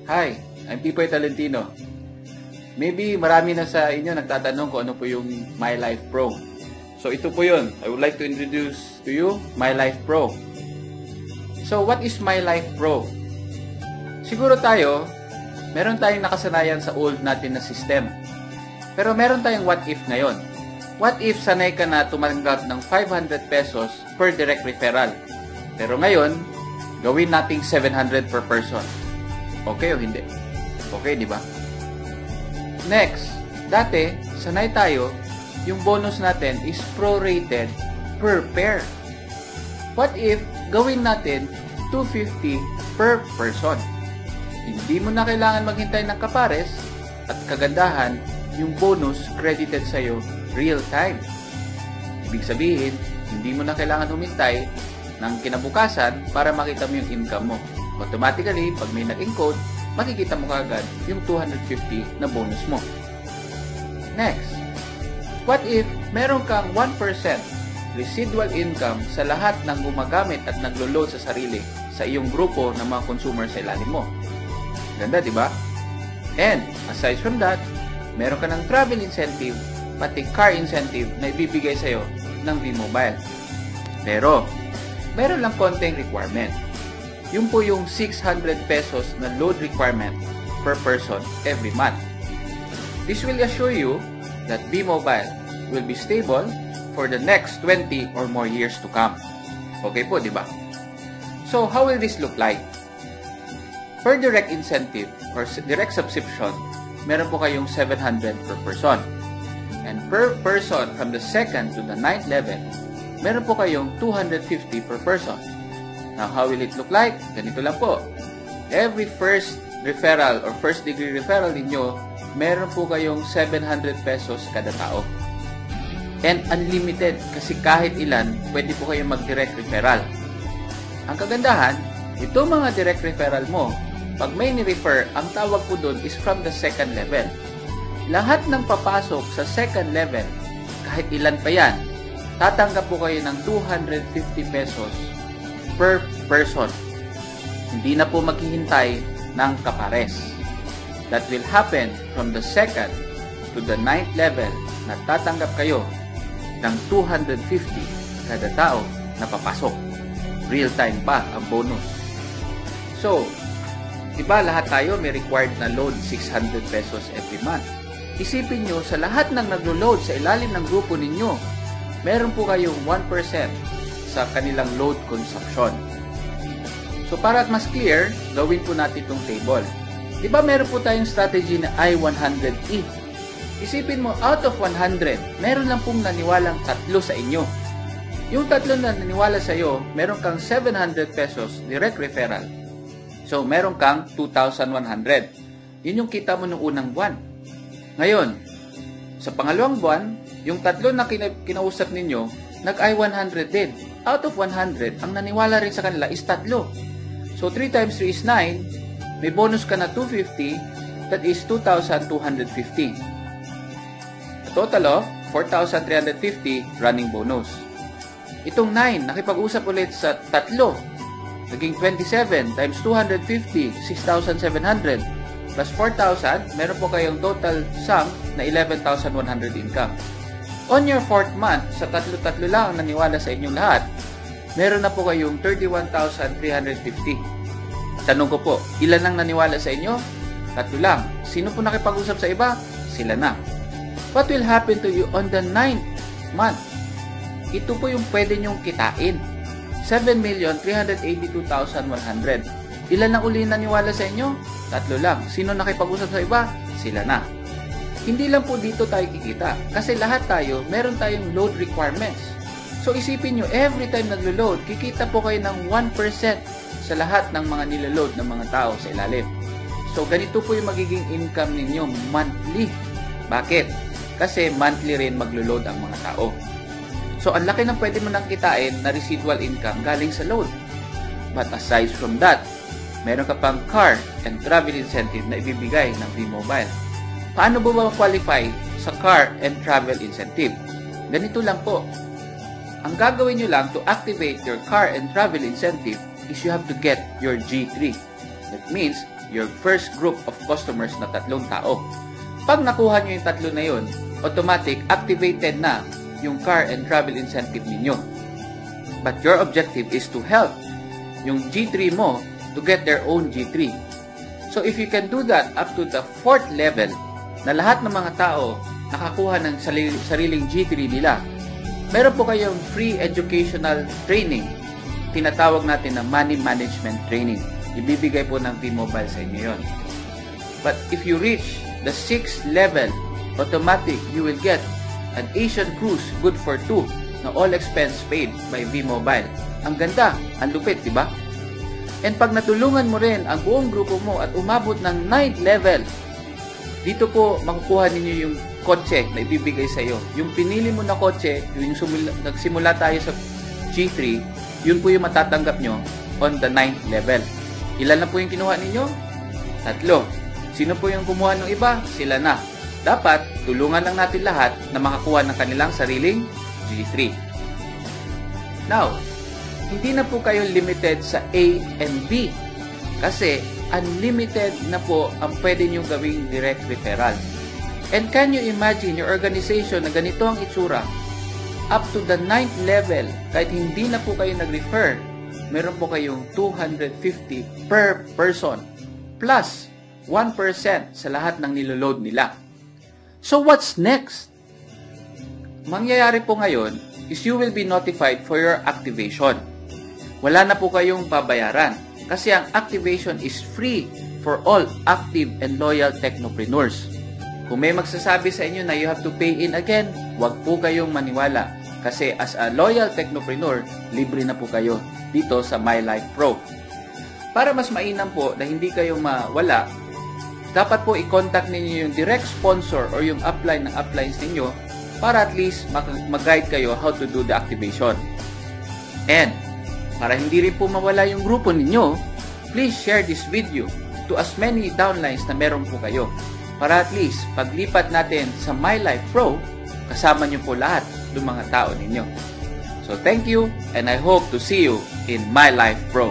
Hi, I'm Pipoy Talentino. Maybe marami na sa inyo nagtatanong kung ano po yung My Life Pro. So ito po yun. I would like to introduce to you My Life Pro. So what is My Life Pro? Siguro tayo, meron tayong nakasanayan sa old natin na system. Pero meron tayong what if ngayon. What if sanay ka na tumanggap ng 500 pesos per direct referral? Pero ngayon, gawin nating 700 per person. Okay o hindi? Okay, di ba? Next, dati, sanay tayo, yung bonus natin is prorated per pair. What if gawin natin 250 per person? Hindi mo na kailangan maghintay ng kapares at kagandahan, yung bonus credited sa'yo real time. Ibig sabihin, hindi mo na kailangan humintay ng kinabukasan para makita mo yung income mo. Automatically, pag may nag-encode, makikita mo kagad yung 250 na bonus mo. Next, what if meron kang 1% residual income sa lahat ng gumagamit at naglo-load sa sarili sa iyong grupo ng mga consumer sa ilalim mo? Ganda, di ba? And, aside from that, meron ka ng travel incentive, pati car incentive na ibibigay sa'yo ng V-Mobile. Pero, meron lang konting requirement. Yung po yung 600 pesos na load requirement per person every month. This will assure you that V-Mobile will be stable for the next 20 or more years to come. Okay po, di ba? So, how will this look like? Per direct incentive or direct subscription, meron po kayong 700 per person. And per person from the 2nd to the 9th level, meron po kayong 250 per person. Now, how will it look like? Ganito lang po. Every first referral or first degree referral ninyo, meron po kayong 700 pesos kada tao. And unlimited, kasi kahit ilan, pwede po kayong mag-direct referral. Ang kagandahan, itong mga direct referral mo, pag may ni-refer, ang tawag po doon is from the 2nd level. Lahat ng papasok sa 2nd level, kahit ilan pa yan, tatanggap po kayo ng 250 pesos per person. Hindi na po maghihintay ng kapares. That will happen from the 2nd to the 9th level na tatanggap kayo ng 250 kada tao na papasok. Real time pa ang bonus. So, diba lahat tayo may required na load 600 pesos every month? Isipin nyo, sa lahat ng naglo-load sa ilalim ng grupo ninyo, meron po kayong 1% sa kanilang load consumption. So, para at mas clear, gawin po natin itong table. Diba meron po tayong strategy na I-100E? Isipin mo, out of 100, meron lang pong naniwalang 3 sa inyo. Yung 3 na naniwala sa iyo, meron kang 700 pesos direct referral. So, meron kang 2,100. Yun yung kita mo nung unang buwan. Ngayon, sa pangalawang buwan, yung 3 na kinausap ninyo, nag-I-100 din. Out of 100, ang naniwala rin sa kanila is 3. So, 3 times 3 is 9. May bonus ka na 250. That is 2,250. A total of 4,350 running bonus. Itong 9, nakipag-usap ulit sa 3. Naging 27 times 250, 6,700. Plus 4,000, meron po kayong total sum na 11,100 income. On your 4th month, sa 3 lang ang naniwala sa inyong lahat, meron na po kayong 31,350. Tanong ko po, ilan lang naniwala sa inyo? 3 lang. Sino po nakipag-usap sa iba? Sila na. What will happen to you on the 9th month? Ito po yung pwede nyong kitain. 7,382,100. Ilan lang uli naniwala sa inyo? 3 lang. Sino nakipag-usap sa iba? Sila na. Hindi lang po dito tayo kikita. Kasi lahat tayo, meron tayong load requirements. So isipin nyo, every time naglo-load, kikita po kayo ng 1% sa lahat ng mga niloload ng mga tao sa ilalim. So ganito po yung magiging income ninyo monthly. Bakit? Kasi monthly rin maglo-load ang mga tao. So ang laki ng pwede mo nang kitain na residual income galing sa load. But aside from that, meron ka pang car and travel incentive na ibibigay ng V-Mobile. Paano ba qualify sa car and travel incentive? Ganito lang po. Ang gagawin nyo lang to activate your car and travel incentive is you have to get your G3. That means, your first group of customers na 3 tao. Pag nakuha nyo yung 3 na yun, automatic activated na yung car and travel incentive ninyo. But your objective is to help yung G3 mo to get their own G3. So if you can do that up to the 4th level, na lahat ng mga tao nakakuha ng sariling G3 nila, meron po kayong free educational training. Tinatawag natin na money management training. Ibibigay po ng V-Mobile sa inyo yun. But if you reach the 6th level, automatic, you will get an Asian cruise good for 2 na all expense paid by V-Mobile. Ang ganda, ang lupit, di ba? And pag natulungan mo rin ang buong grupo mo at umabot ng 9th level, dito po makukuha ninyo yung kotse na ibibigay sa iyo. Yung pinili mo na kotse, yung nagsimula tayo sa G3, yun po yung matatanggap nyo on the 9th level. Ilan na po yung kinuha ninyo? 3. Sino po yung kumuha ng iba? Sila na. Dapat, tulungan lang natin lahat na makakuha ng kanilang sariling G3. Now, hindi na po kayo limited sa A and B kasi unlimited na po ang pwede nyo gawing direct referral. And can you imagine your organization na ganito ang itsura? Up to the 9th level, kahit hindi na po kayo nag-refer, meron po kayong 250 per person plus 1% sa lahat ng niloload nila. So what's next? Mangyayari po ngayon is you will be notified for your activation. Wala na po kayong babayaran kasi ang activation is free for all active and loyal technopreneurs. Kung may magsasabi sa inyo na you have to pay in again, wag po kayong maniwala kasi as a loyal technopreneur, libre na po kayo dito sa MyLife Pro. Para mas mainam po na hindi kayo mawala, dapat po i-contact ninyo yung direct sponsor or yung upline ng uplines ninyo para at least mag-guide kayo how to do the activation. And para hindi rin po mawala yung grupo ninyo, please share this video to as many downlines na meron po kayo. Para at least, paglipat natin sa MyLife Pro, kasama nyo po lahat ng mga tao ninyo. So thank you and I hope to see you in MyLife Pro.